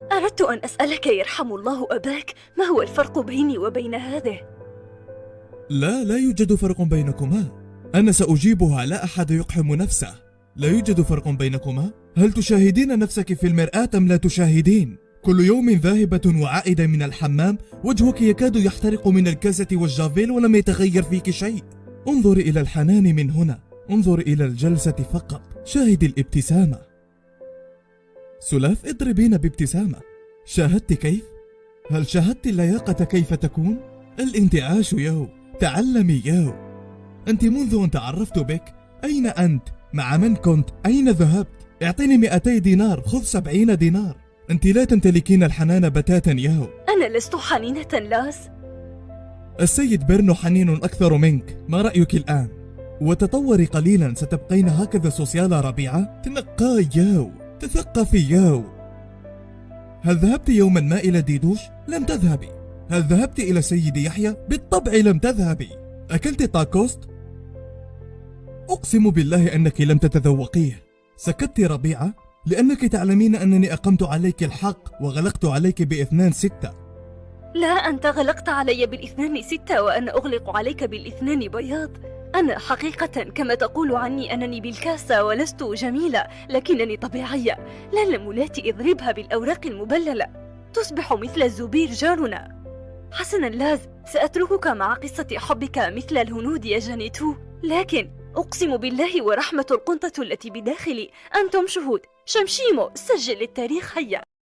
أردت أن أسألك يرحم الله أباك، ما هو الفرق بيني وبين هذه؟ لا يوجد فرق بينكما. أنا سأجيبها، لا أحد يقحم نفسه. لا يوجد فرق بينكما. هل تشاهدين نفسك في المرآة أم لا تشاهدين؟ كل يوم ذاهبة وعائدة من الحمام وجهك يكاد يحترق من الكاسة والجافيل ولم يتغير فيك شيء. انظري إلى الحنان من هنا، انظري إلى الجلسة فقط، شاهدي الابتسامة. سلاف، اضربين بابتسامة. شاهدت كيف؟ هل شاهدت اللياقة كيف تكون؟ الانتعاش ياو، تعلمي ياو. أنت منذ أن تعرفت بك، أين أنت؟ مع من كنت؟ أين ذهبت؟ اعطيني 200 دينار، خذ 70 دينار. أنت لا تمتلكين الحنان بتاتا ياو. أنا لست حنينة لاس. السيد بيرنو حنين أكثر منك، ما رأيك الآن؟ وتطوري قليلا، ستبقين هكذا سوسيالة ربيعة؟ تنقاي ياو، تثقفي ياو. هل ذهبت يوما ما إلى ديدوش؟ لم تذهبي. هل ذهبت إلى سيد يحيى؟ بالطبع لم تذهبي. أكلت تاكوست؟ أقسم بالله أنك لم تتذوقيه. سكت ربيعة لأنك تعلمين أنني أقمت عليك الحق وغلقت عليك ب2-6. لا، أنت غلقت علي بال2-6 وأنا أغلق عليك بال2 بياض. أنا حقيقة كما تقول عني أنني بالكاسة ولست جميلة، لكنني طبيعية. لا لمولاتي، اضربها بالأوراق المبللة تصبح مثل الزبير جارنا. حسنا لاز، سأتركك مع قصة حبك مثل الهنود يا جانيتو، لكن أقسم بالله ورحمة القنطة التي بداخلي أنتم شهود. شمشيمو، سجل للتاريخ هيا.